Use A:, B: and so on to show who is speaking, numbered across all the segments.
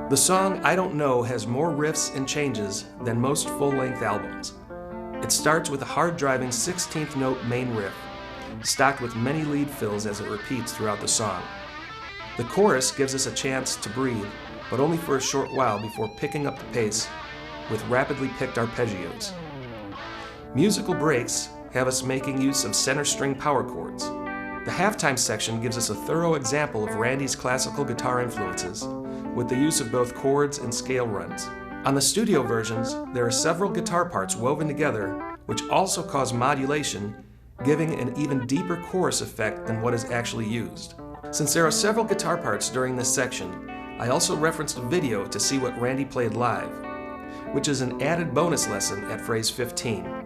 A: The song I Don't Know has more riffs and changes than most full-length albums. It starts with a hard-driving 16th note main riff, stocked with many lead fills as it repeats throughout the song. The chorus gives us a chance to breathe, but only for a short while before picking up the pace with rapidly picked arpeggios. Musical breaks have us making use of center string power chords. The halftime section gives us a thorough example of Randy's classical guitar influences, with the use of both chords and scale runs. On the studio versions, there are several guitar parts woven together, which also cause modulation, giving an even deeper chorus effect than what is actually used. Since there are several guitar parts during this section, I also referenced a video to see what Randy played live, which is an added bonus lesson at phrase 15.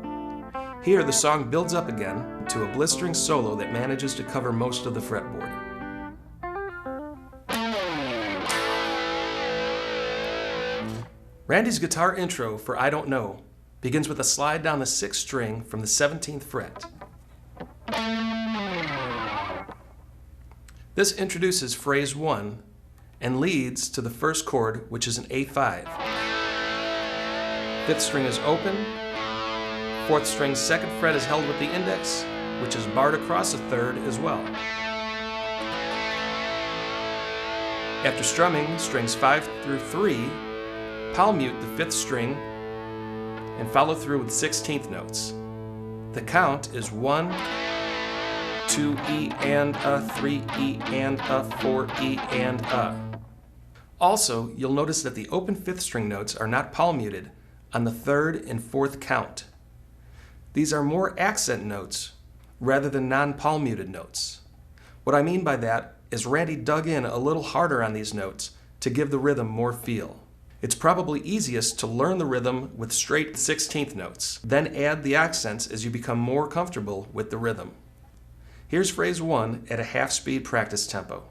A: Here, the song builds up again to a blistering solo that manages to cover most of the fretboard. Randy's guitar intro for I Don't Know begins with a slide down the 6th string from the 17th fret. This introduces phrase 1 and leads to the first chord, which is an A5. 5th string is open, 4th string's 2nd fret is held with the index, which is barred across the 3rd as well. After strumming strings 5 through 3, palm mute the 5th string and follow through with 16th notes. The count is 1, 2 E and a, 3 E and a, 4 E and a. Also, you'll notice that the open 5th string notes are not palm muted on the 3rd and 4th count. These are more accent notes rather than non-palm muted notes. What I mean by that is Randy dug in a little harder on these notes to give the rhythm more feel. It's probably easiest to learn the rhythm with straight 16th notes, then add the accents as you become more comfortable with the rhythm. Here's phrase 1 at a half-speed practice tempo.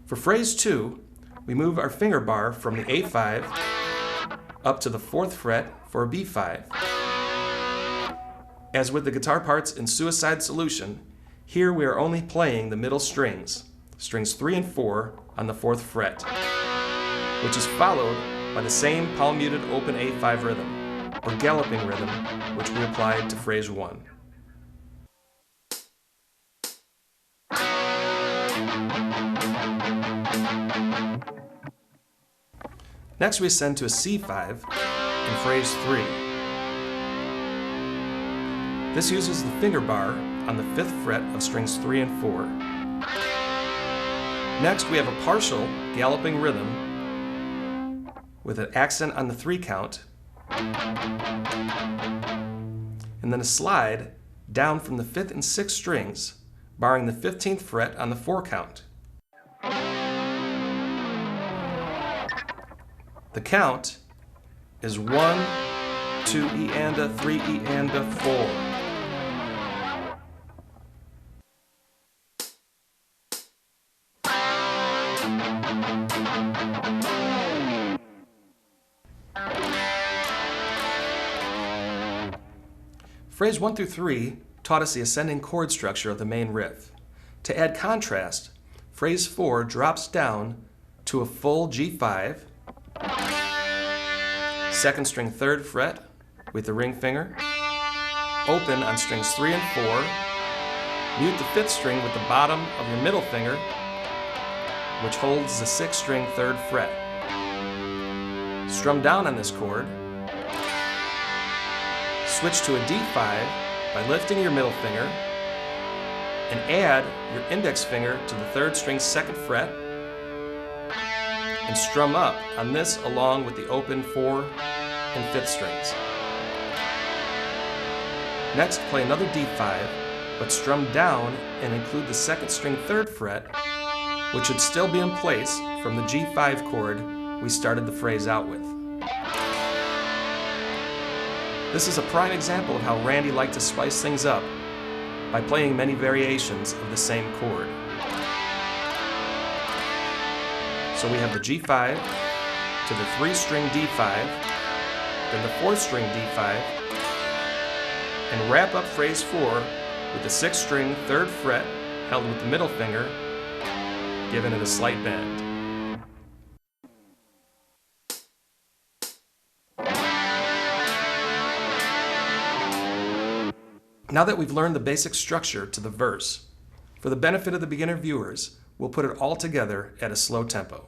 A: For phrase 2, we move our finger bar from the A5 up to the 4th fret for a B5. As with the guitar parts in Suicide Solution, here we are only playing the middle strings, strings 3 and 4 on the 4th fret, which is followed by the same palm muted open A5 rhythm, or Galloping rhythm, which we applied to phrase 1. Next we ascend to a C5 in phrase 3. This uses the finger bar on the 5th fret of strings 3 and 4. Next we have a partial galloping rhythm with an accent on the 3 count, and then a slide down from the 5th and 6th strings, barring the 15th fret on the 4 count. The count is 1, 2 E and a, 3 E and a, 4. Phrase 1 through 3 taught us the ascending chord structure of the main riff. To add contrast, phrase 4 drops down to a full G5, 2nd string 3rd fret with the ring finger, open on strings 3 and 4, mute the 5th string with the bottom of your middle finger, which holds the 6th string 3rd fret. Strum down on this chord, switch to a D5 by lifting your middle finger, and add your index finger to the 3rd string's 2nd fret, and strum up on this along with the open 4 and 5th strings. Next, play another D5, but strum down and include the 2nd string 3rd fret, which should still be in place from the G5 chord we started the phrase out with. This is a prime example of how Randy liked to spice things up by playing many variations of the same chord. So we have the G5 to the 3-string D5, then the 4th string D5, and wrap up phrase 4 with the 6th string 3rd fret held with the middle finger, giving it a slight bend. Now that we've learned the basic structure to the verse, for the benefit of the beginner viewers, we'll put it all together at a slow tempo.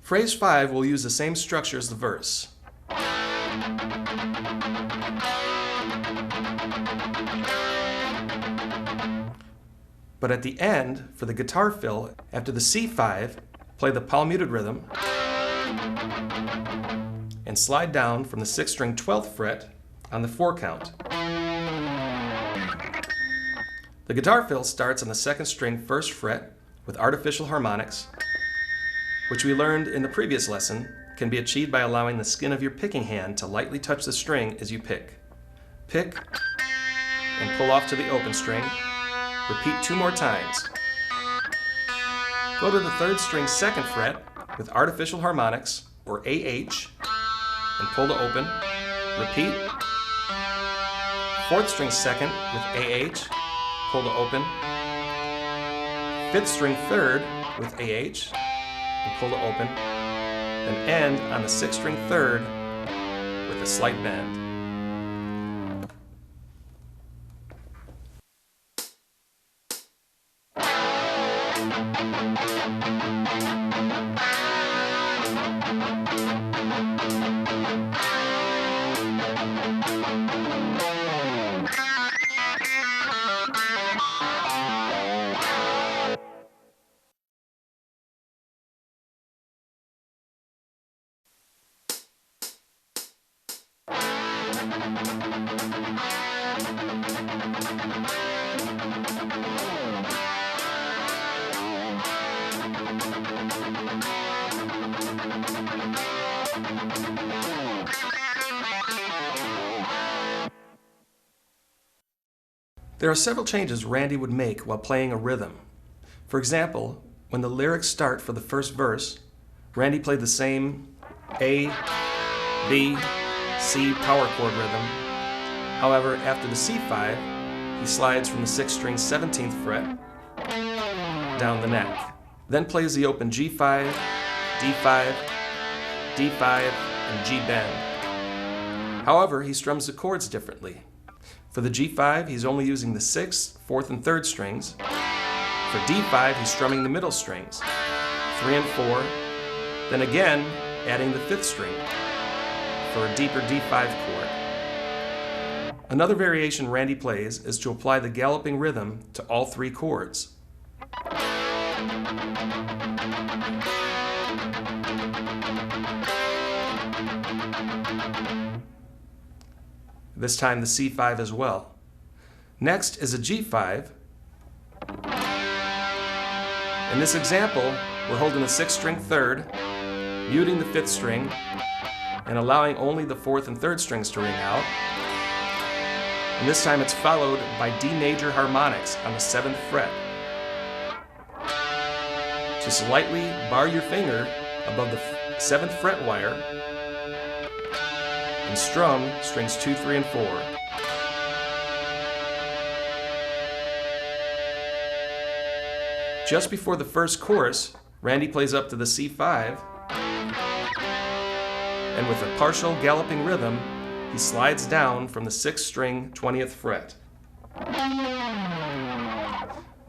A: Phrase 5 will use the same structure as the verse. But at the end, for the guitar fill, after the C5, play the palm-muted rhythm and slide down from the 6th string 12th fret on the 4 count. The guitar fill starts on the 2nd string 1st fret with artificial harmonics, which we learned in the previous lesson can be achieved by allowing the skin of your picking hand to lightly touch the string as you pick. Pick and pull off to the open string. Repeat 2 more times. Go to the 3rd string 2nd fret with artificial harmonics, or AH, and pull to open. Repeat. 4th string 2nd with AH, pull to open. 5th string 3rd with AH, and pull to open, then end on the 6th string 3rd with a slight bend. There are several changes Randy would make while playing a rhythm. For example, when the lyrics start for the first verse, Randy played the same A, B, C power chord rhythm. However, after the C5, he slides from the 6th string 17th fret down the neck. Then plays the open G5, D5, D5, and G bend. However, he strums the chords differently. For the G5, he's only using the 6th, 4th, and 3rd strings. For D5, he's strumming the middle strings, 3 and 4, then again adding the 5th string for a deeper D5 chord. Another variation Randy plays is to apply the galloping rhythm to all 3 chords. This time the C5 as well. Next is a G5. In this example, we're holding the 6th string 3rd, muting the 5th string, and allowing only the 4th and 3rd strings to ring out. And this time it's followed by D major harmonics on the 7th fret. Just lightly bar your finger above the 7th fret wire and strum strings 2, 3, and 4. Just before the first chorus, Randy plays up to the C5, and with a partial galloping rhythm, he slides down from the 6th string 20th fret.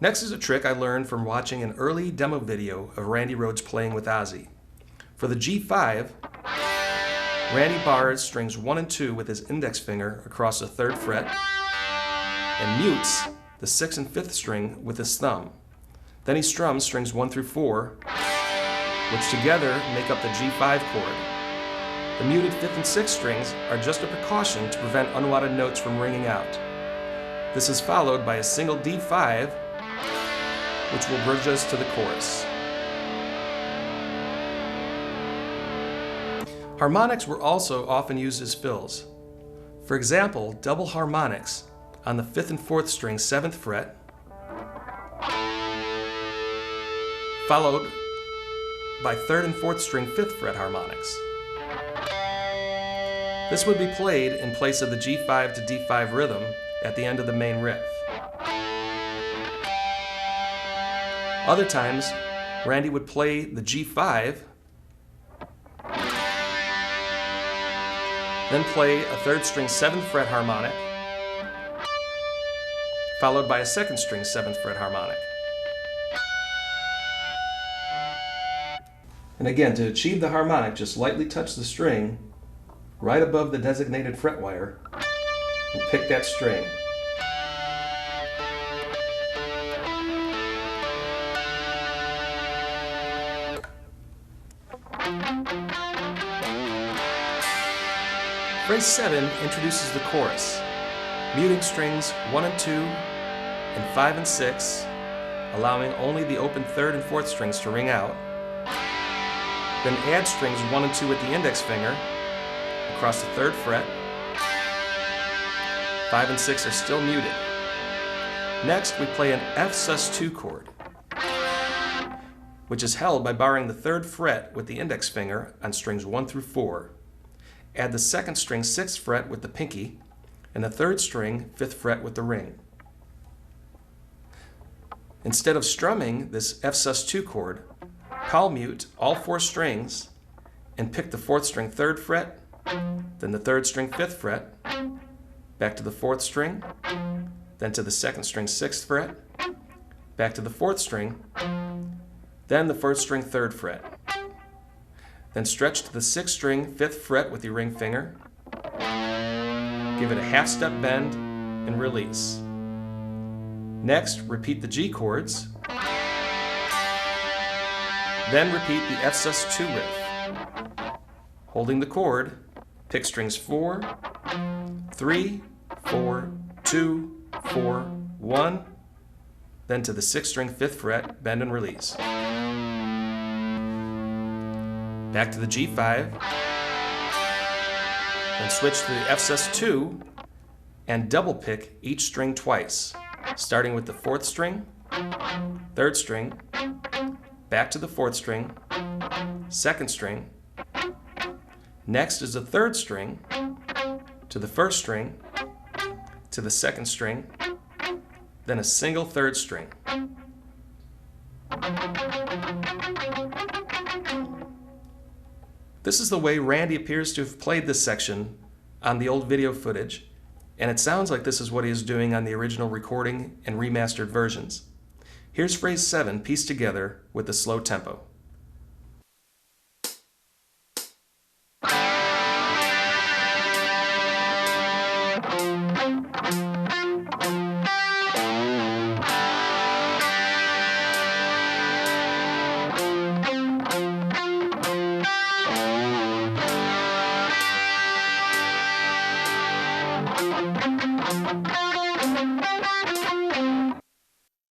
A: Next is a trick I learned from watching an early demo video of Randy Rhoads playing with Ozzy. For the G5, Randy bars strings 1 and 2 with his index finger across the 3rd fret and mutes the 6th and 5th string with his thumb. Then he strums strings 1 through 4, which together make up the G5 chord. The muted 5th and 6th strings are just a precaution to prevent unwanted notes from ringing out. This is followed by a single D5, which will bridge us to the chorus. Harmonics were also often used as fills. For example, double harmonics on the 5th and 4th string 7th fret, followed by 3rd and 4th string 5th fret harmonics. This would be played in place of the G5 to D5 rhythm at the end of the main riff. Other times, Randy would play the G5, then play a 3rd string 7th fret harmonic, followed by a 2nd string 7th fret harmonic. And again, to achieve the harmonic, just lightly touch the string right above the designated fret wire and pick that string. Phrase 7 introduces the chorus, muting strings 1 and 2 and 5 and 6, allowing only the open 3rd and 4th strings to ring out. Then add strings 1 and 2 at the index finger across the 3rd fret. 5 and 6 are still muted. Next, we play an F sus2 chord, which is held by barring the 3rd fret with the index finger on strings 1 through 4. Add the 2nd string 6th fret with the pinky and the 3rd string 5th fret with the ring. Instead of strumming this F sus2 chord, palmute all 4 strings and pick the 4th string 3rd fret, then the 3rd string 5th fret, back to the 4th string, then to the 2nd string 6th fret, back to the 4th string, then the 1st string 3rd fret. Then stretch to the 6th string 5th fret with your ring finger, give it a half step bend and release. Next, repeat the G chords, then repeat the F sus2 riff. Holding the chord, pick strings 4, 3, 4, 2, 4, 1, then to the 6th string 5th fret, bend and release. Back to the G5, then switch to the F sus2 and double pick each string twice, starting with the 4th string, 3rd string, back to the 4th string, 2nd string. Next is the 3rd string to the 1st string to the 2nd string, then a single 3rd string. This is the way Randy appears to have played this section on the old video footage, and it sounds like this is what he is doing on the original recording and remastered versions. Here's phrase 7 pieced together with the slow tempo.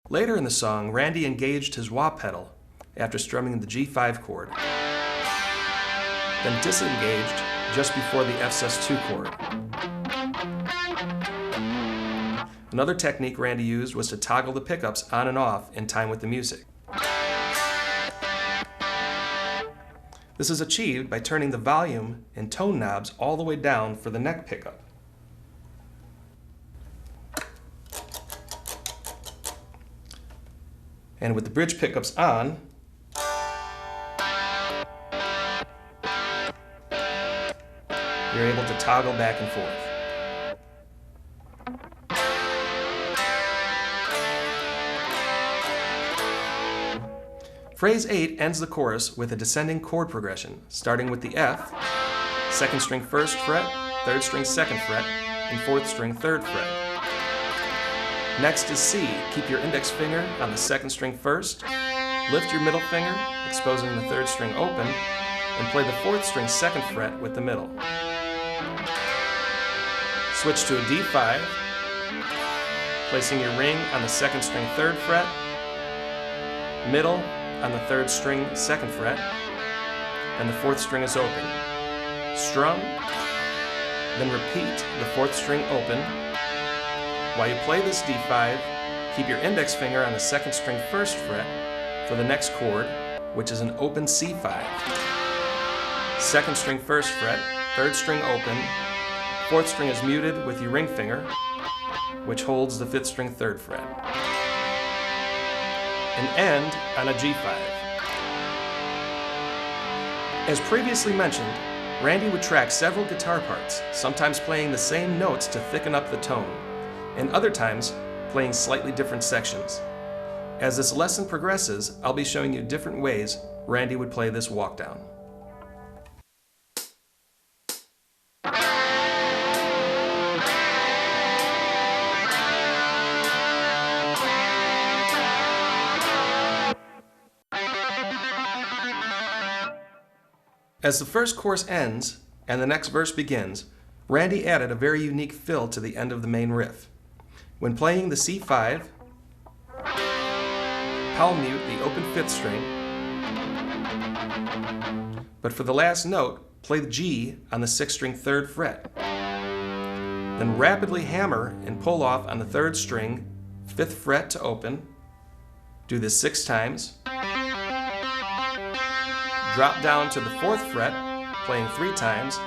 A: Later in the song, Randy engaged his wah pedal after strumming the G5 chord, then disengaged just before the F sus2 chord. Another technique Randy used was to toggle the pickups on and off in time with the music. This is achieved by turning the volume and tone knobs all the way down for the neck pickup. And with the bridge pickups on, you're able to toggle back and forth. Phrase 8 ends the chorus with a descending chord progression, starting with the F, 2nd string 1st fret, 3rd string 2nd fret, and 4th string 3rd fret. Next is C. Keep your index finger on the 2nd string first, lift your middle finger, exposing the 3rd string open, and play the 4th string 2nd fret with the middle. Switch to a D5, placing your ring on the 2nd string 3rd fret, middle on the 3rd string 2nd fret, and the 4th string is open. Strum, then repeat the 4th string open. While you play this D5, keep your index finger on the 2nd string 1st fret for the next chord, which is an open C5. 2nd string 1st fret, 3rd string open, 4th string is muted with your ring finger, which holds the 5th string 3rd fret. And end on a G5. As previously mentioned, Randy would track several guitar parts, sometimes playing the same notes to thicken up the tone, and other times playing slightly different sections. As this lesson progresses, I'll be showing you different ways Randy would play this walkdown. As the first chorus ends and the next verse begins, Randy added a very unique fill to the end of the main riff. When playing the C5, palm mute the open 5th string, but for the last note, play the G on the 6th string 3rd fret. Then rapidly hammer and pull off on the 3rd string 5th fret to open. Do this 6 times. Drop down to the 4th fret, playing 3 times,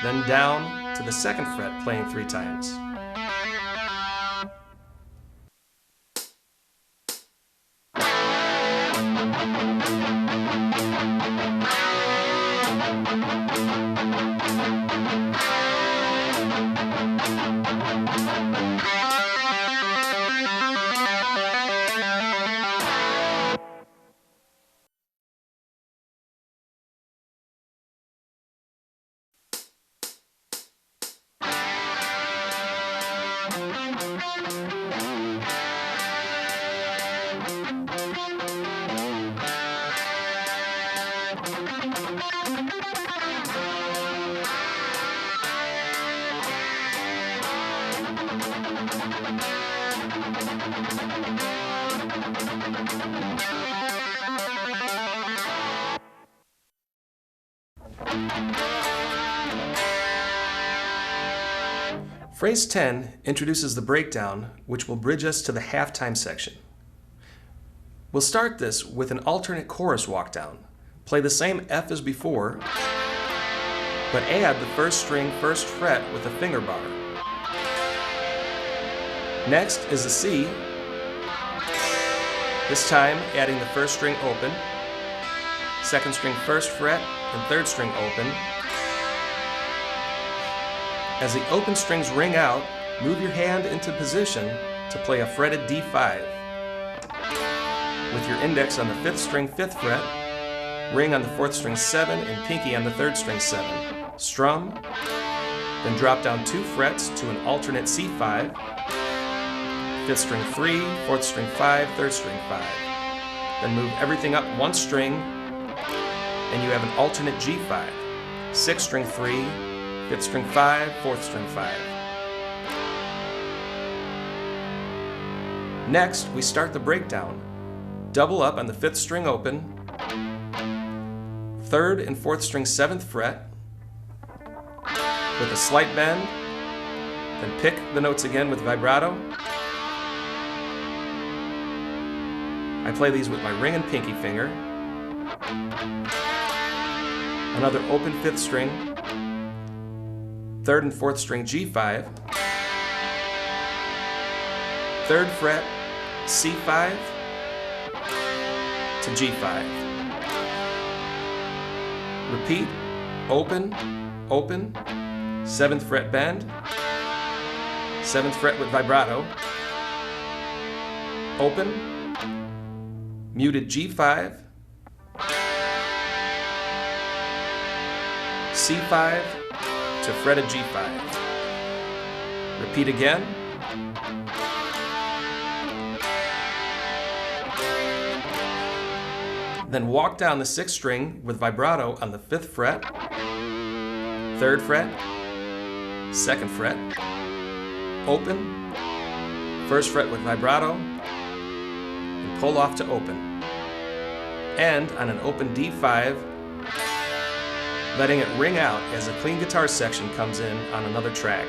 A: then down to the 2nd fret, playing 3 times. Phrase 10 introduces the breakdown, which will bridge us to the halftime section. We'll start this with an alternate chorus walkdown. Play the same F as before, but add the 1st string 1st fret with a finger bar. Next is the C, this time adding the 1st string open, 2nd string 1st fret and 3rd string open. As the open strings ring out, move your hand into position to play a fretted D5. With your index on the 5th string 5th fret, ring on the 4th string 7 and pinky on the 3rd string 7. Strum, then drop down 2 frets to an alternate C5, 5th string 3, 4th string 5, 3rd string 5. Then move everything up 1 string, and you have an alternate G5, 6th string 3, 5th string 5, 4th string 5. Next, we start the breakdown. Double up on the 5th string open, 3rd and 4th string 7th fret, with a slight bend, then pick the notes again with vibrato. I play these with my ring and pinky finger. Another open 5th string, 3rd and 4th string G5, 3rd fret C5 to G5. Repeat, open, open, 7th fret bend, 7th fret with vibrato, open, muted G5, C5 to fretted G5. Repeat again. Then walk down the 6th string with vibrato on the 5th fret, 3rd fret, 2nd fret, open, First fret with vibrato, and pull off to open. End on an open D5, letting it ring out as a clean guitar section comes in on another track.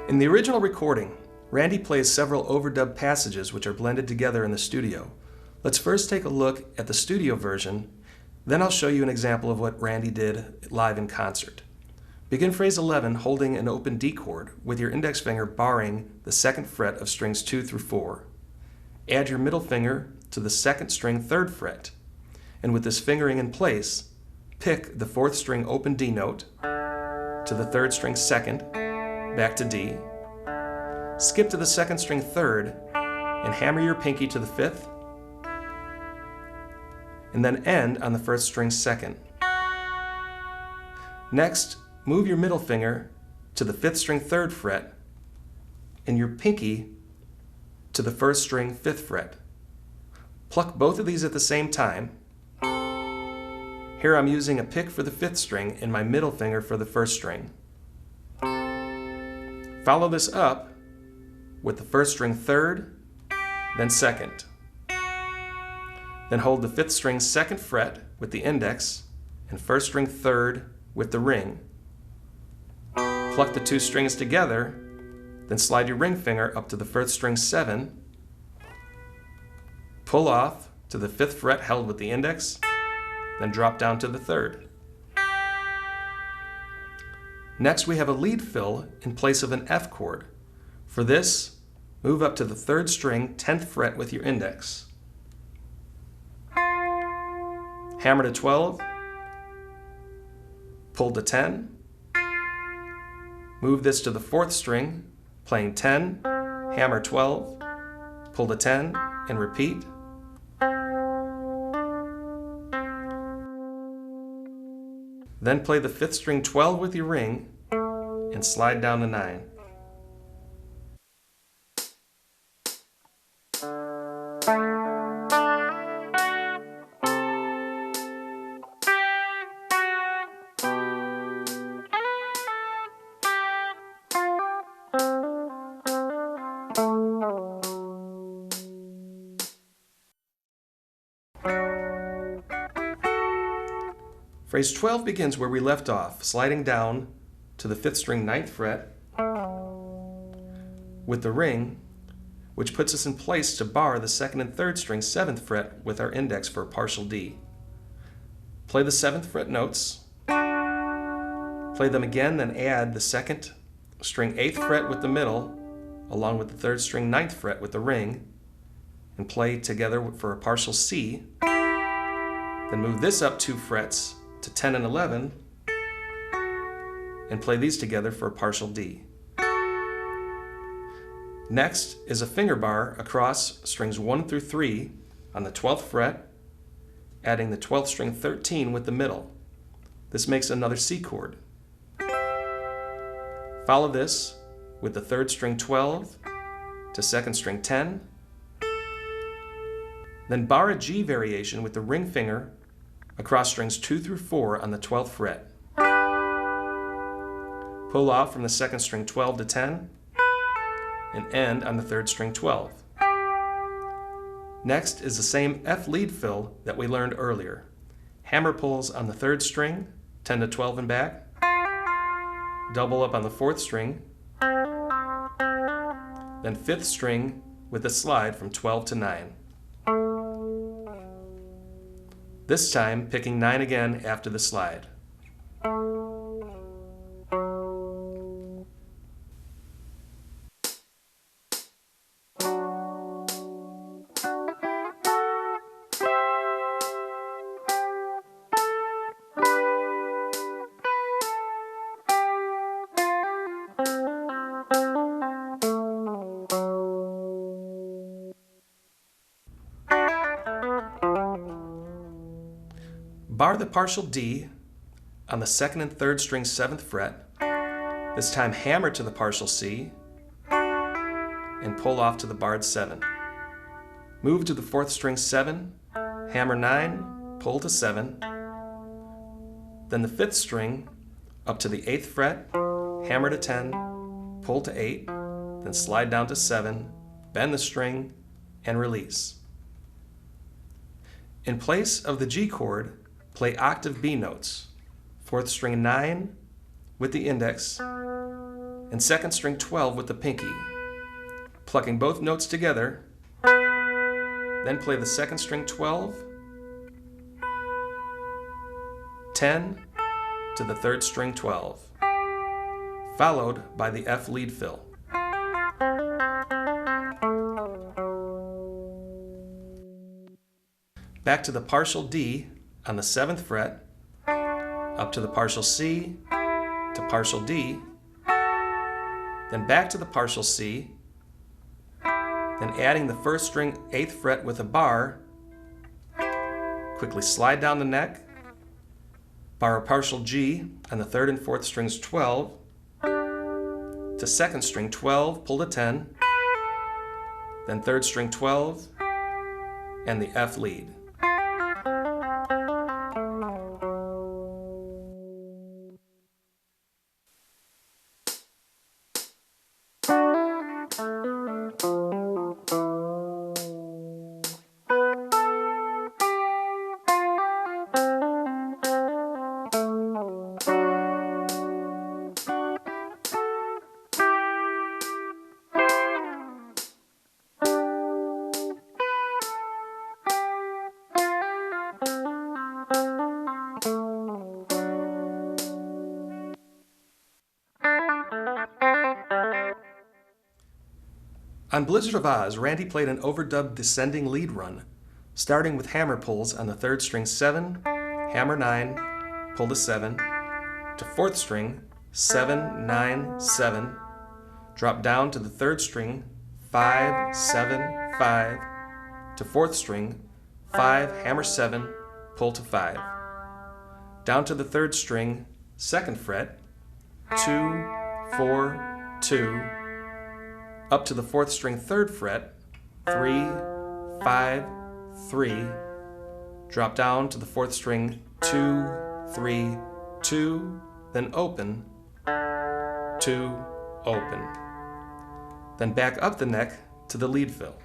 A: In the original recording, Randy plays several overdub passages which are blended together in the studio. Let's first take a look at the studio version, then I'll show you an example of what Randy did live in concert. Begin phrase 11 holding an open D chord with your index finger barring the 2nd fret of strings 2 through 4. Add your middle finger to the 2nd string 3rd fret, and with this fingering in place, pick the 4th string open D note to the 3rd string 2nd, back to D, skip to the 2nd string 3rd, and hammer your pinky to the 5th, and then end on the 1st string 2nd. Next, move your middle finger to the 5th string 3rd fret, and your pinky to the 1st string 5th fret. Pluck both of these at the same time. Here I'm using a pick for the 5th string and my middle finger for the 1st string. Follow this up with the 1st string 3rd, then 2nd. Then hold the 5th string 2nd fret with the index and 1st string 3rd with the ring. Pluck the 2 strings together, then slide your ring finger up to the 1st string 7, pull off to the 5th fret held with the index, then drop down to the 3rd. Next, we have a lead fill in place of an F chord. For this, move up to the 3rd string 10th fret with your index. Hammer to 12, pull to 10, move this to the 4th string, playing 10, hammer 12, pull to 10, and repeat. Then play the 5th string 12 with your ring and slide down to 9. Phrase 12 begins where we left off, sliding down to the 5th string 9th fret with the ring, which puts us in place to bar the 2nd and 3rd string 7th fret with our index for a partial D. Play the 7th fret notes, play them again, then add the 2nd string 8th fret with the middle, along with the 3rd string 9th fret with the ring, and play together for a partial C. Then move this up 2 frets to 10 and 11, and play these together for a partial D. Next is a finger bar across strings 1 through 3 on the 12th fret, adding the 12th string 13 with the middle. This makes another C chord. Follow this with the 3rd string 12 to 2nd string 10, then bar a G variation with the ring finger across strings 2 through 4 on the 12th fret. Pull off from the 2nd string 12 to 10 and end on the 3rd string 12. Next is the same F lead fill that we learned earlier. Hammer pulls on the 3rd string, 10 to 12 and back, double up on the 4th string, then 5th string with the slide from 12 to 9. This time picking 9 again after the slide. Bar the partial D on the 2nd and 3rd string 7th fret. This time hammer to the partial C and pull off to the barred 7. Move to the 4th string 7, hammer 9, pull to 7. Then the 5th string up to the 8th fret, hammer to 10, pull to 8, then slide down to 7, bend the string, and release. In place of the G chord, play octave B notes, 4th string 9 with the index, and 2nd string 12 with the pinky. Plucking both notes together, then play the 2nd string 12, 10 to the 3rd string 12, followed by the F lead fill. Back to the partial D on the 7th fret, up to the partial C, to partial D, then back to the partial C, then adding the 1st string 8th fret with a bar, quickly slide down the neck, bar a partial G on the 3rd and 4th strings 12, to 2nd string 12, pull to 10, then 3rd string 12, and the F lead. On Blizzard of Oz, Randy played an overdub descending lead run, starting with hammer pulls on the 3rd string 7, hammer 9, pull to 7, to 4th string 7, 9, 7, drop down to the 3rd string 5, 7, 5, to 4th string 5, hammer 7, pull to 5, down to the 3rd string 2nd fret 2, 4, 2, up to the 4th string 3rd fret, 3, 5, 3, drop down to the 4th string 2, 3, 2, then open, 2, open. Then back up the neck to the lead fill.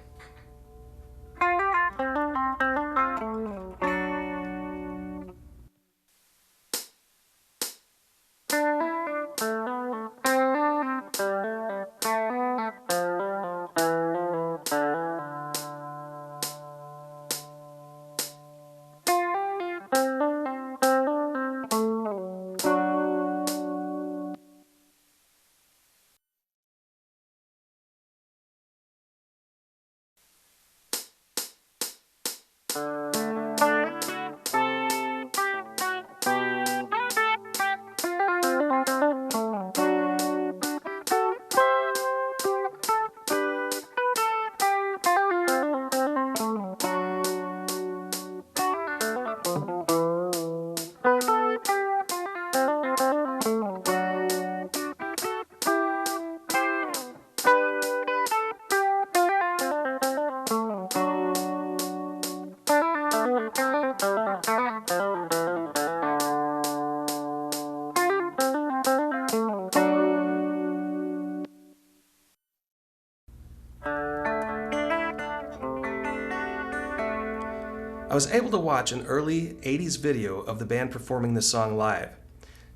A: I was able to watch an early 80s video of the band performing this song live,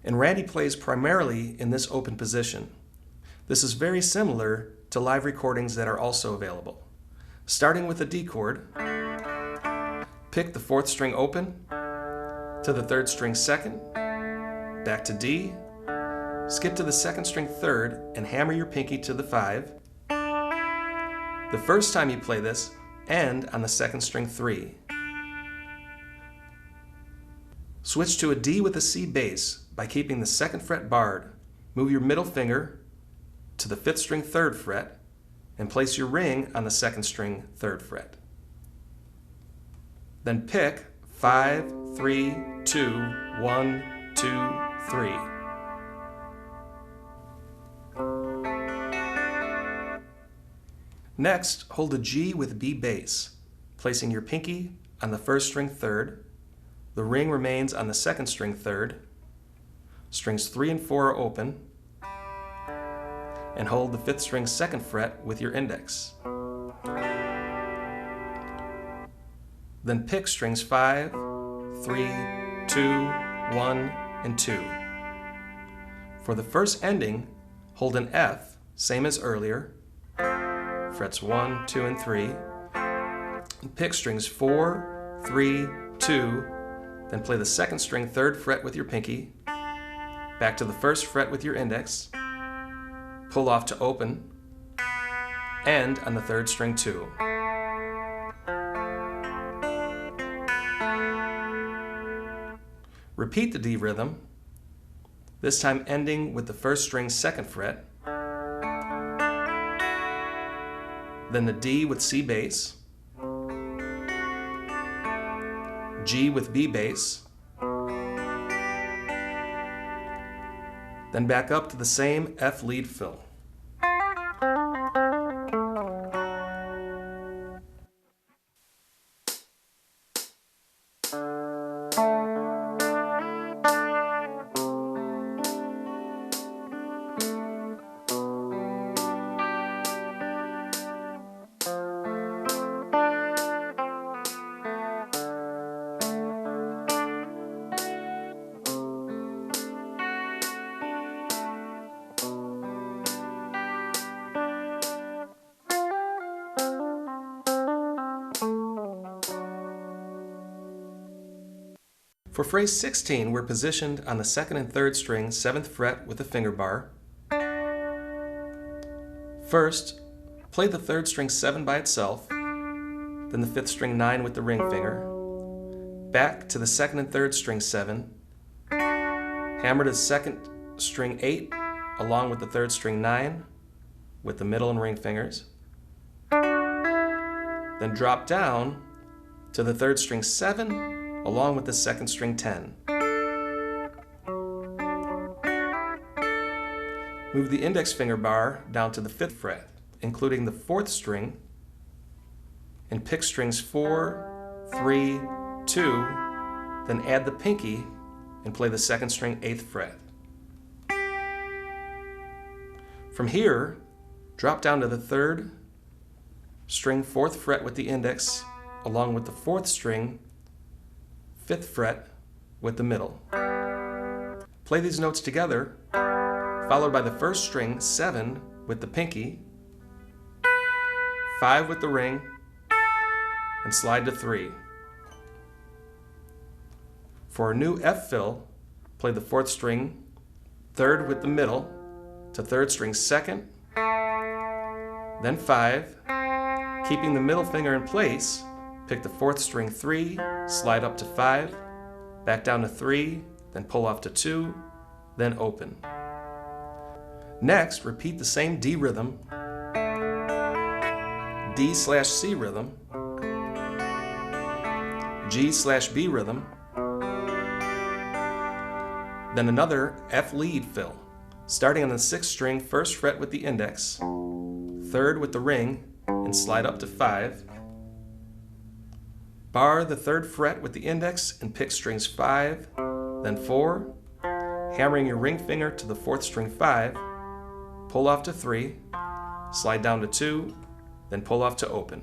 A: and Randy plays primarily in this open position. This is very similar to live recordings that are also available. Starting with the D chord, pick the 4th string open, to the 3rd string 2nd, back to D, skip to the 2nd string 3rd, and hammer your pinky to the 5. The first time you play this, end on the 2nd string 3. Switch to a D with a C bass by keeping the 2nd fret barred. Move your middle finger to the 5th string 3rd fret and place your ring on the 2nd string 3rd fret. Then pick 5, 3, 2, 1, 2, 3. Next, hold a G with B bass, placing your pinky on the 1st string 3rd. The ring remains on the 2nd string 3rd. Strings 3 and 4 are open. And hold the 5th string 2nd fret with your index. Then pick strings 5, 3, 2, 1, and 2. For the first ending, hold an F, same as earlier, frets 1, 2, and 3, and pick strings 4, 3, 2, then play the 2nd string 3rd fret with your pinky, back to the 1st fret with your index, pull off to open, end on the 3rd string 2. Repeat the D rhythm, this time ending with the 1st string 2nd fret, then the D with C bass, G with B bass, then back up to the same F lead fill. For phrase 16, we're positioned on the 2nd and 3rd string 7th fret with a finger bar. First, play the 3rd string 7 by itself, then the 5th string 9 with the ring finger, back to the 2nd and 3rd string 7, hammer to the 2nd string 8 along with the 3rd string 9 with the middle and ring fingers, then drop down to the 3rd string 7 along with the 2nd string 10. Move the index finger bar down to the 5th fret, including the 4th string, and pick strings 4, 3, 2, then add the pinky and play the 2nd string 8th fret. From here, drop down to the 3rd string 4th fret with the index, along with the 4th string 5th fret with the middle. Play these notes together, followed by the 1st string 7 with the pinky, 5 with the ring, and slide to 3. For a new F fill, play the 4th string 3rd with the middle to 3rd string 2nd, then 5, keeping the middle finger in place. Pick the 4th string 3, slide up to 5, back down to 3, then pull off to 2, then open. Next, repeat the same D rhythm, D/C rhythm, G/B rhythm, then another F lead fill, starting on the 6th string 1st fret with the index, 3rd with the ring, and slide up to 5. Bar the 3rd fret with the index and pick strings 5, then 4, hammering your ring finger to the 4th string 5, pull off to 3, slide down to 2, then pull off to open.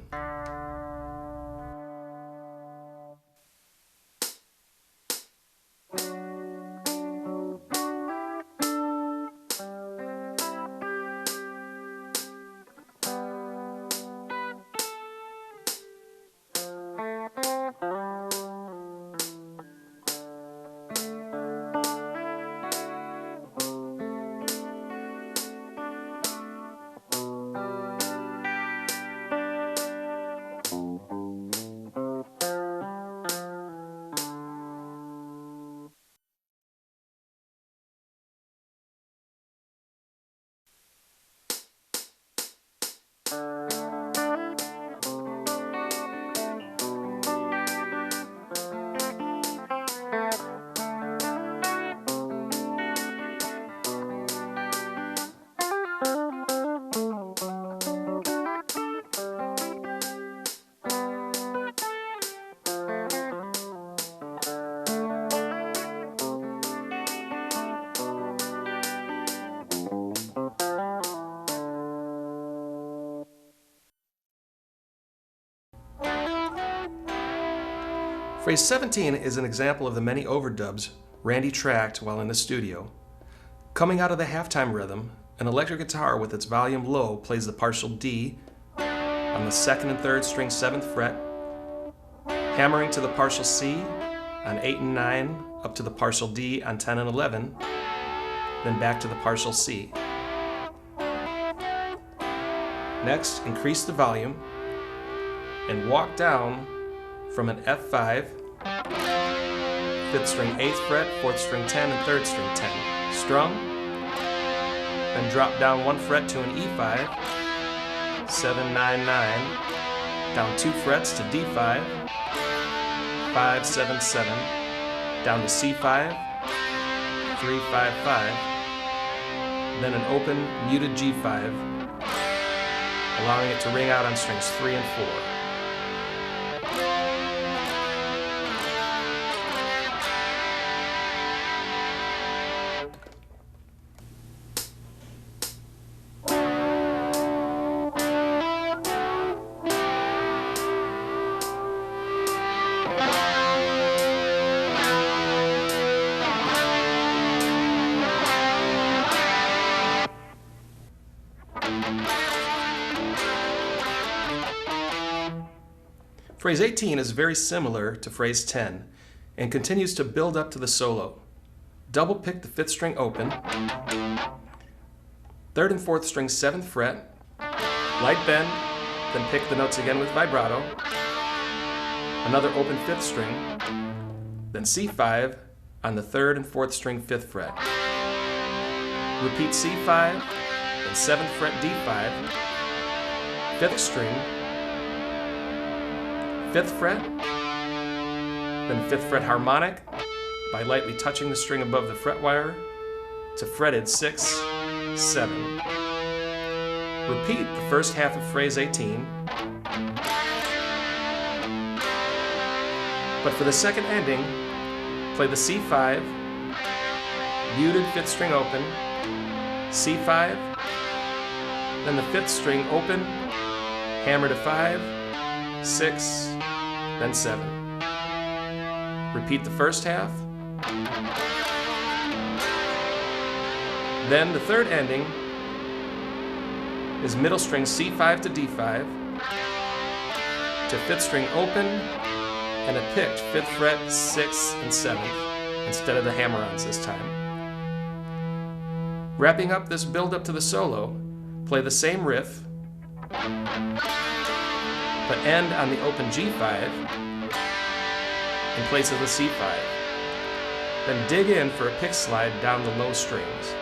A: Phrase 17 is an example of the many overdubs Randy tracked while in the studio. Coming out of the halftime rhythm, an electric guitar with its volume low plays the partial D on the 2nd and 3rd string 7th fret, hammering to the partial C on 8 and 9 up to the partial D on 10 and 11, then back to the partial C. Next, increase the volume and walk down from an F5, 5th string 8th fret, 4th string 10, and 3rd string 10. Strum, then drop down 1 fret to an E5, 7, 9, 9, down 2 frets to D5, 5, 7, 7, down to C5, 3, 5, 5, then an open, muted G5, allowing it to ring out on strings 3 and 4. Phrase 18 is very similar to phrase 10 and continues to build up to the solo. Double pick the 5th string open, 3rd and 4th string 7th fret, light bend, then pick the notes again with vibrato, another open 5th string, then C5 on the 3rd and 4th string 5th fret. Repeat C5, then 7th fret D5, 5th string, 5th fret, then 5th fret harmonic by lightly touching the string above the fret wire to fretted 6, 7. Repeat the first half of phrase 18, but for the second ending, play the C5, muted 5th string open, C5, then the 5th string open, hammer to 5, 6, then 7. Repeat the first half. Then the third ending is middle string C5 to D5 to 5th string open and a picked 5th fret, 6th, and 7th instead of the hammer-ons this time. Wrapping up this build-up to the solo, play the same riff, but end on the open G5 in place of the C5. Then dig in for a pick slide down the low strings.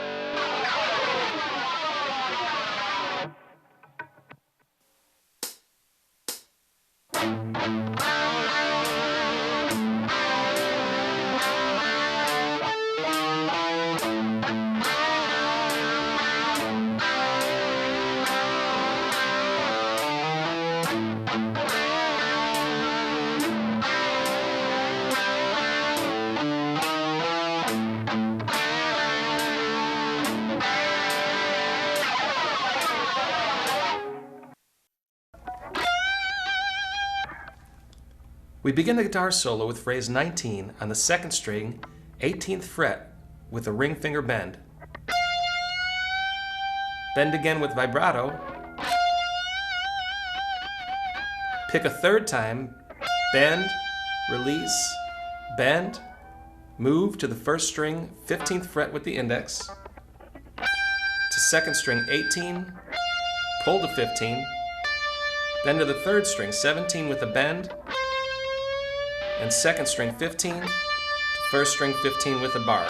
A: We begin the guitar solo with phrase 19 on the 2nd string, 18th fret with a ring finger bend. Bend again with vibrato. Pick a 3rd time, bend, release, bend, move to the 1st string, 15th fret with the index, to 2nd string 18, pull to 15, then to the 3rd string 17 with a bend, and 2nd string 15 to 1st string 15 with a bar.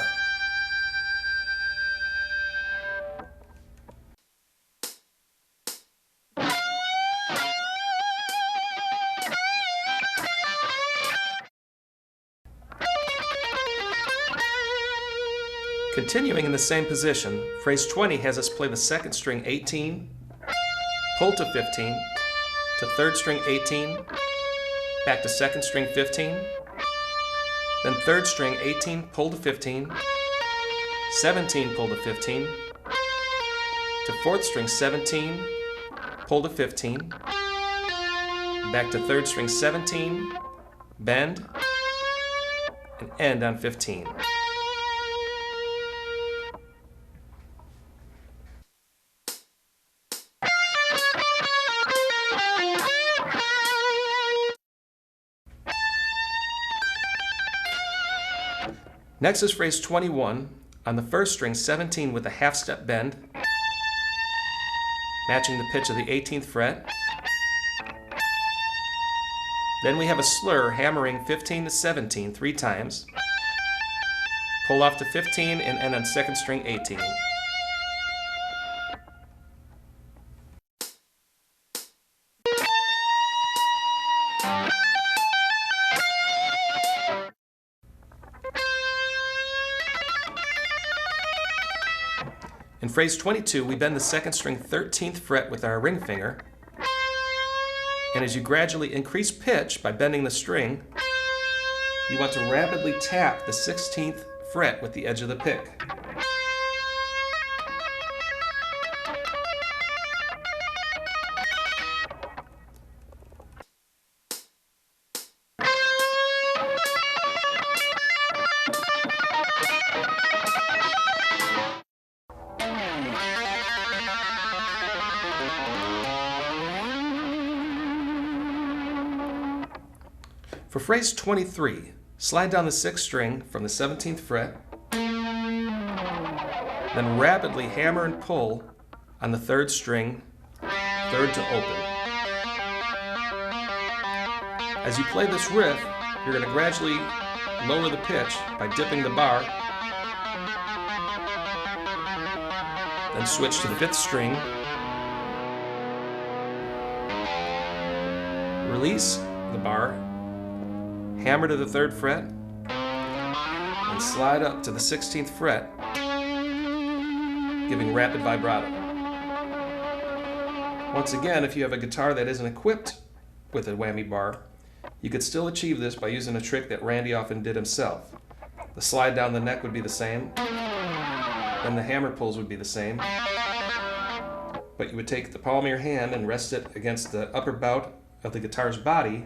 A: Continuing in the same position, phrase 20 has us play the 2nd string 18, pull to 15, to 3rd string 18, back to 2nd string 15, then 3rd string 18, pull to 15, 17, pull to 15, to 4th string 17, pull to 15, back to 3rd string 17, bend, and end on 15. Next is phrase 21. On the first string, 17 with a half step bend, matching the pitch of the 18th fret. Then we have a slur hammering 15 to 17 3 times. Pull off to 15 and end on second string 18. In phrase 22, we bend the second string 13th fret with our ring finger, and as you gradually increase pitch by bending the string, you want to rapidly tap the 16th fret with the edge of the pick. For phrase 23, slide down the 6th string from the 17th fret, then rapidly hammer and pull on the 3rd string, 3rd to open. As you play this riff, you're going to gradually lower the pitch by dipping the bar, then switch to the 5th string, release the bar, hammer to the 3rd fret, and slide up to the 16th fret, giving rapid vibrato. Once again, if you have a guitar that isn't equipped with a whammy bar, you could still achieve this by using a trick that Randy often did himself. The slide down the neck would be the same, and the hammer pulls would be the same, but you would take the palm of your hand and rest it against the upper bout of the guitar's body,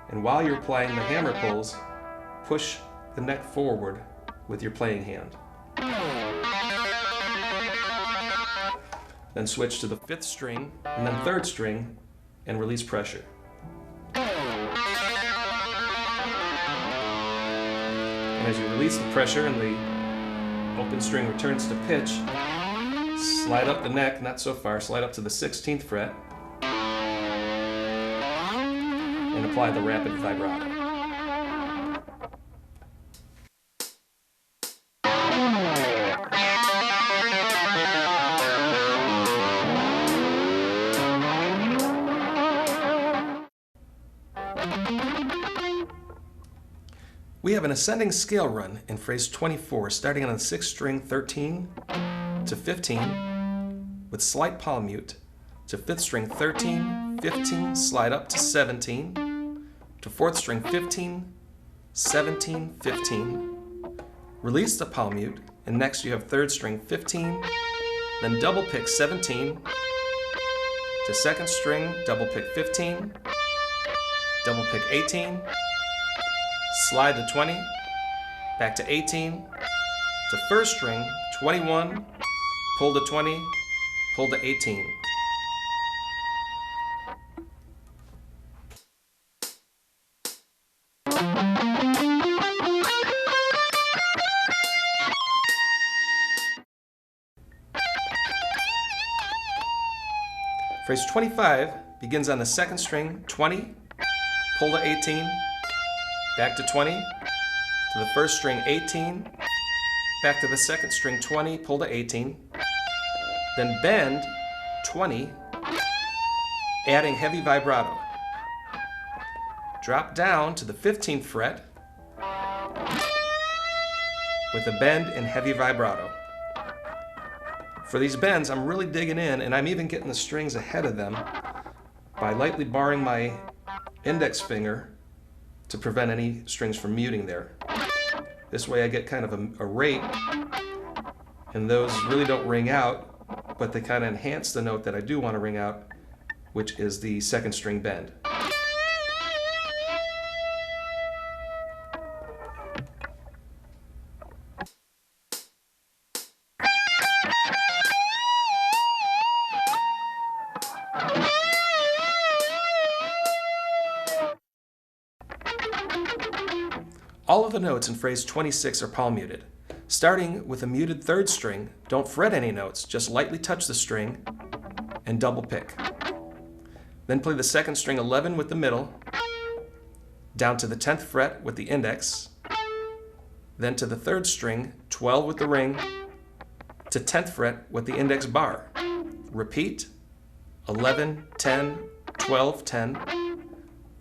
A: and while you're playing the hammer pulls, push the neck forward with your playing hand. Then switch to the 5th string and then 3rd string and release pressure. And as you release the pressure and the open string returns to pitch, slide up the neck, not so far, slide up to the 16th fret, and apply the rapid vibrato. We have an ascending scale run in phrase 24, starting on the 6th string 13 to 15 with slight palm mute, to 5th string 13, 15, slide up to 17, to 4th string 15, 17, 15, release the palm mute, and next you have 3rd string 15, then double pick 17, to 2nd string, double pick 15, double pick 18, slide to 20, back to 18, to 1st string, 21, pull to 20, pull to 18. Phrase 25 begins on the 2nd string, 20, pull to 18, back to 20, to the 1st string, 18, back to the 2nd string, 20, pull to 18, then bend 20, adding heavy vibrato. Drop down to the 15th fret with a bend and heavy vibrato. For these bends, I'm really digging in, and I'm even getting the strings ahead of them by lightly barring my index finger to prevent any strings from muting there. This way I get kind of a rate, and those really don't ring out, but they kind of enhance the note that I do want to ring out, which is the 2nd string bend. All of the notes in phrase 26 are palm muted. Starting with a muted third string, don't fret any notes, just lightly touch the string and double pick. Then play the second string 11 with the middle, down to the 10th fret with the index, then to the third string 12 with the ring, to 10th fret with the index bar. Repeat 11, 10, 12, 10,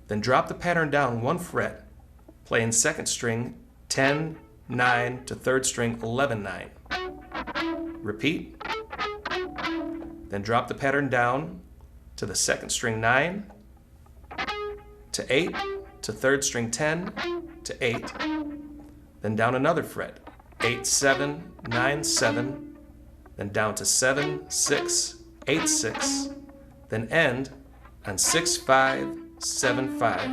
A: then drop the pattern down one fret, playing second string 10, 9 to third string 11, 9. Repeat, then drop the pattern down to the second string 9, to 8, to third string 10, to 8, then down another fret, 8, 7, 9, 7, then down to 7, 6, 8, 6, then end on 6, 5, 7, 5.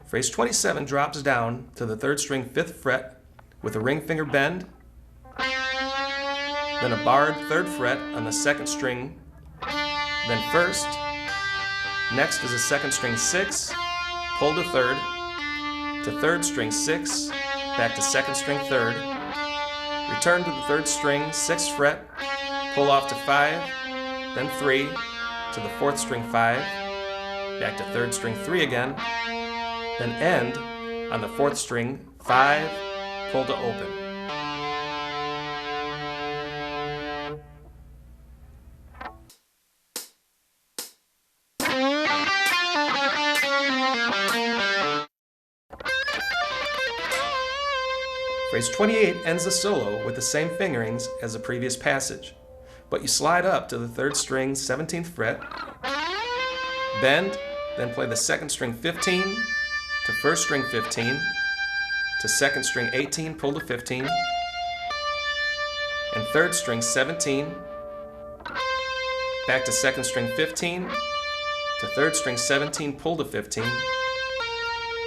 A: Phrase 27 drops down to the third string 5th fret with a ring finger bend, then a barred 3rd fret on the second string, then first. Next is a second string 6, pull to 3rd string 6, back to second string 3rd, return to the 3rd string 6th fret, pull off to 5, then 3, to the 4th string 5, back to 3rd string 3 again, then end on the 4th string 5, pull to open. Phrase 28 ends the solo with the same fingerings as the previous passage, but you slide up to the 3rd string 17th fret, bend, then play the 2nd string 15, to 1st string 15, to 2nd string 18, pull to 15, and 3rd string 17, back to 2nd string 15, to 3rd string 17, pull to 15,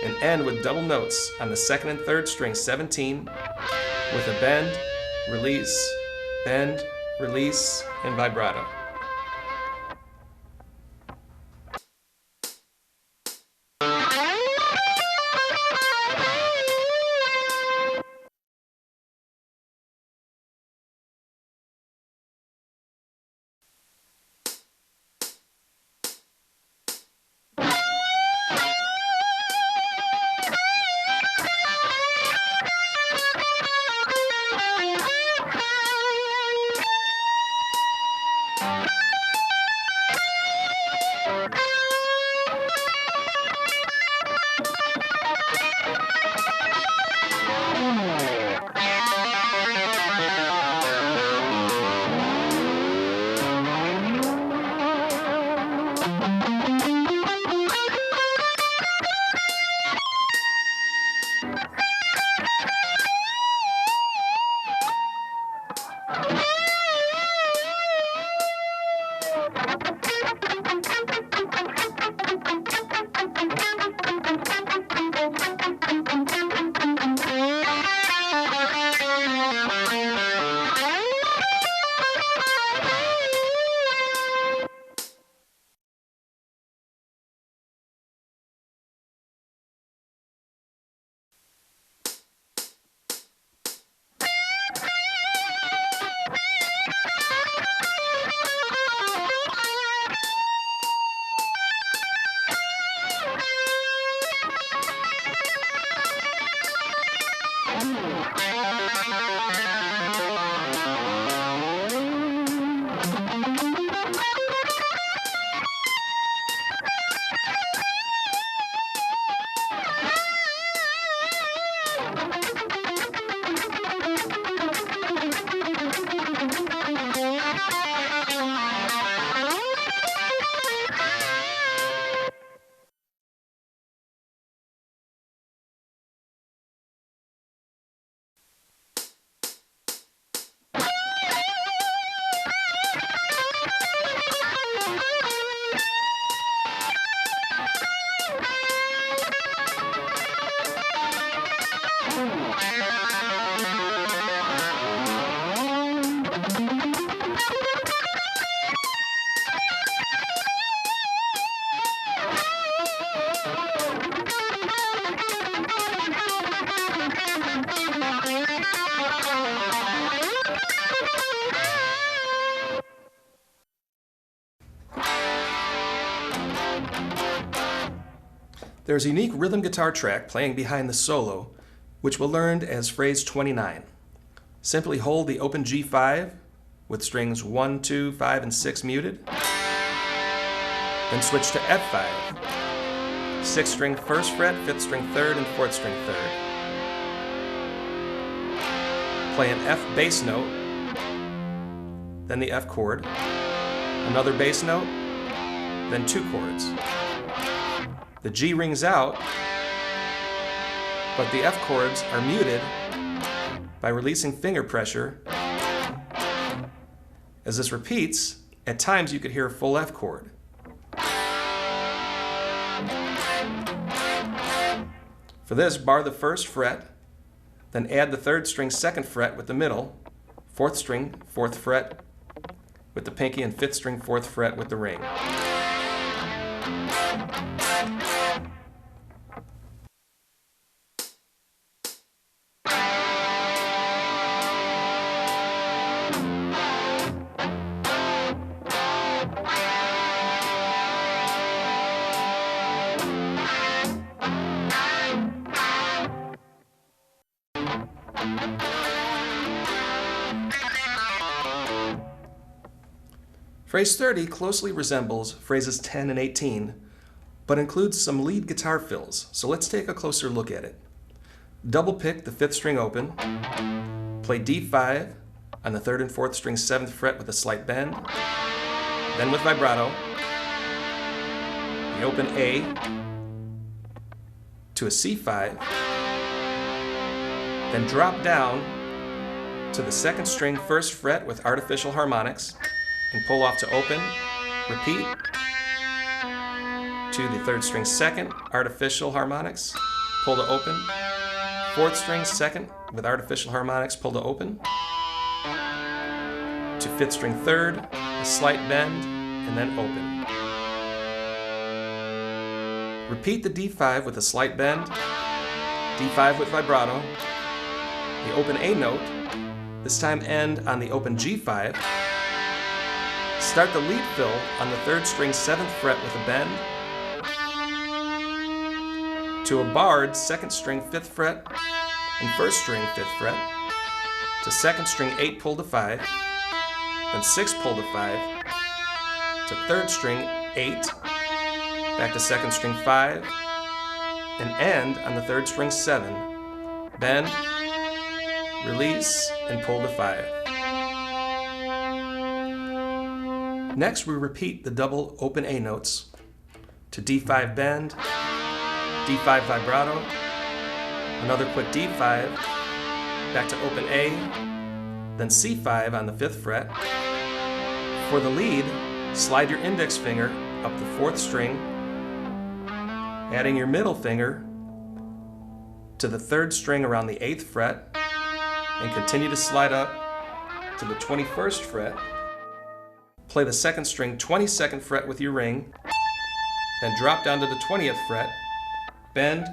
A: and end with double notes on the 2nd and 3rd string 17 with a bend, release, and vibrato. There's a unique rhythm guitar track playing behind the solo, which we'll learn as phrase 29. Simply hold the open G5 with strings 1, 2, 5, and 6 muted, then switch to F5, 6th string 1st fret, 5th string 3rd, and 4th string 3rd. Play an F bass note, then the F chord, another bass note, then 2 chords. The G rings out, but the F chords are muted by releasing finger pressure. As this repeats, at times you could hear a full F chord. For this, bar the 1st fret, then add the 3rd string 2nd fret with the middle, 4th string 4th fret with the pinky, and 5th string 4th fret with the ring. Phrase 30 closely resembles phrases 10 and 18, but includes some lead guitar fills, so let's take a closer look at it. Double pick the 5th string open, play D5 on the 3rd and 4th string 7th fret with a slight bend, then with vibrato, the open A to a C5, then drop down to the 2nd string 1st fret with artificial harmonics, and pull off to open, repeat, to the 3rd string 2nd, artificial harmonics, pull to open, 4th string 2nd with artificial harmonics, pull to open, to 5th string 3rd, a slight bend, and then open. Repeat the D5 with a slight bend, D5 with vibrato, the open A note, this time end on the open G5, start the lead fill on the 3rd string 7th fret with a bend, to a barred 2nd string 5th fret and 1st string 5th fret, to 2nd string 8 pull to 5, then 6 pull to 5, to 3rd string 8, back to 2nd string 5, and end on the 3rd string 7, bend, release, and pull to 5. Next, we repeat the double open A notes to D5 bend, D5 vibrato, another quick D5, back to open A, then C5 on the 5th fret. For the lead, slide your index finger up the 4th string, adding your middle finger to the 3rd string around the 8th fret, and continue to slide up to the 21st fret. Play the 2nd string 22nd fret with your ring, then drop down to the 20th fret, bend,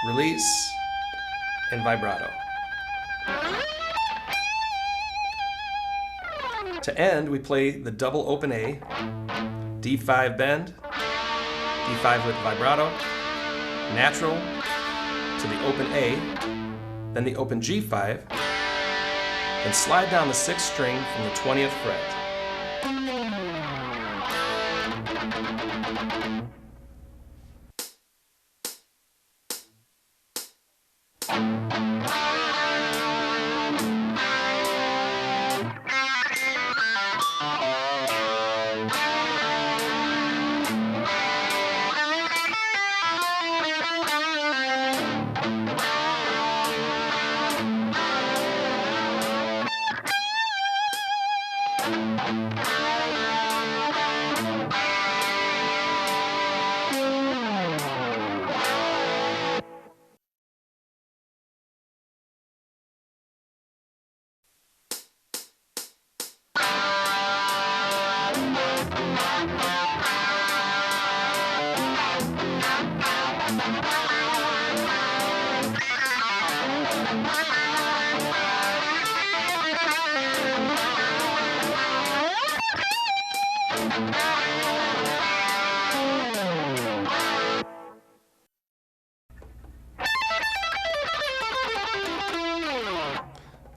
A: release, and vibrato. To end, we play the double open A, D5 bend, D5 with vibrato, natural to the open A, then the open G5, then slide down the 6th string from the 20th fret.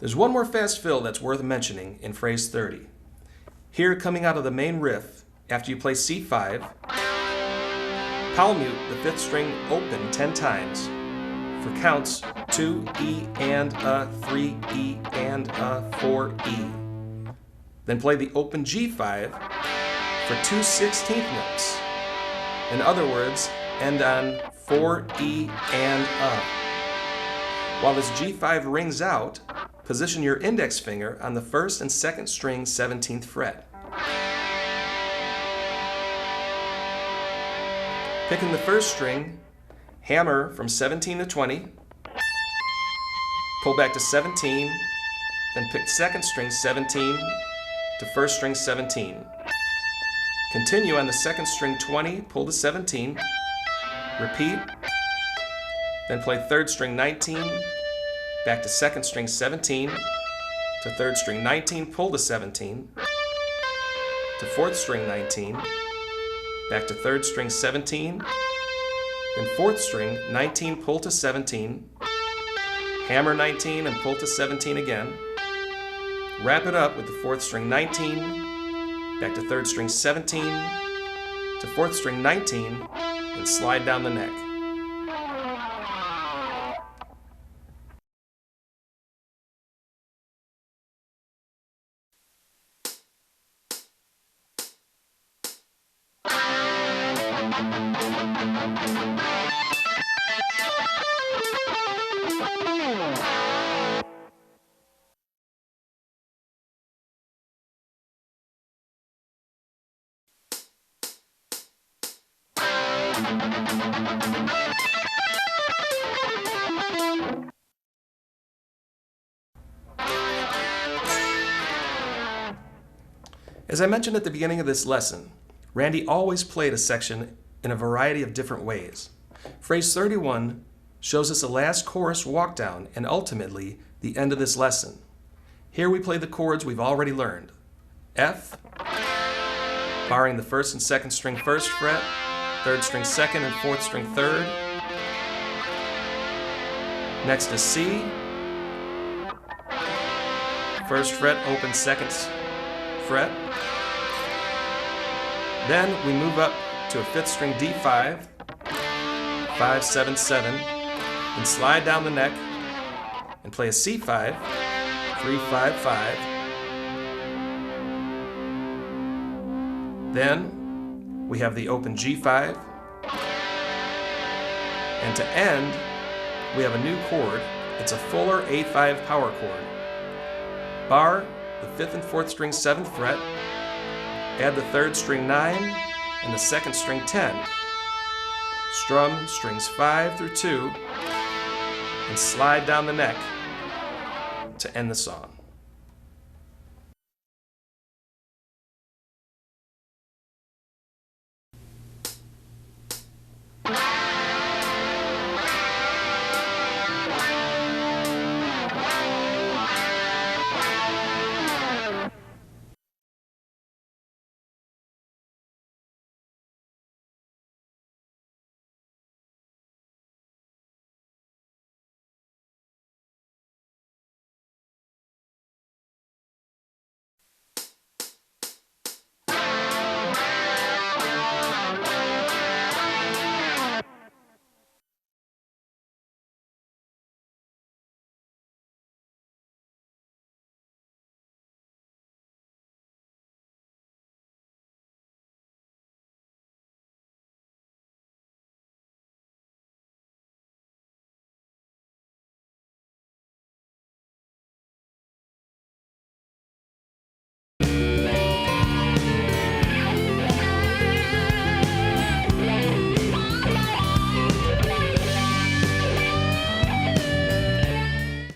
A: There's one more fast fill that's worth mentioning in phrase 30. Here, coming out of the main riff, after you play C5, palmute the 5th string open 10 times for counts 2 E and A, 3 E and A, 4 E. Then play the open G5 for 2 16th notes. In other words, end on 4 E and A. While this G5 rings out, position your index finger on the 1st and 2nd string 17th fret. Picking the 1st string, hammer from 17 to 20, pull back to 17, then pick 2nd string 17 to 1st string 17. Continue on the 2nd string 20, pull to 17, repeat, then play 3rd string 19, back to 2nd string 17, to 3rd string 19, pull to 17, to 4th string 19, back to 3rd string 17, then 4th string 19, pull to 17, hammer 19 and pull to 17 again, wrap it up with the 4th string 19, back to 3rd string 17, to 4th string 19, and slide down the neck. As I mentioned at the beginning of this lesson, Randy always played a section in a variety of different ways. Phrase 31 shows us the last chorus walk down and ultimately the end of this lesson. Here we play the chords we've already learned. F, barring the 1st and 2nd string 1st fret, 3rd string 2nd and 4th string 3rd. Next is C, 1st fret open 2nd fret. Then we move up to a 5th string D5, 5, 7, 7, and slide down the neck and play a C5, 3, 5, 5. Then we have the open G5, and to end we have a new chord. It's a fuller A5 power chord. Bar the 5th and 4th string 7th fret, add the 3rd string 9 and the 2nd string 10. Strum strings 5 through 2 and slide down the neck to end the song.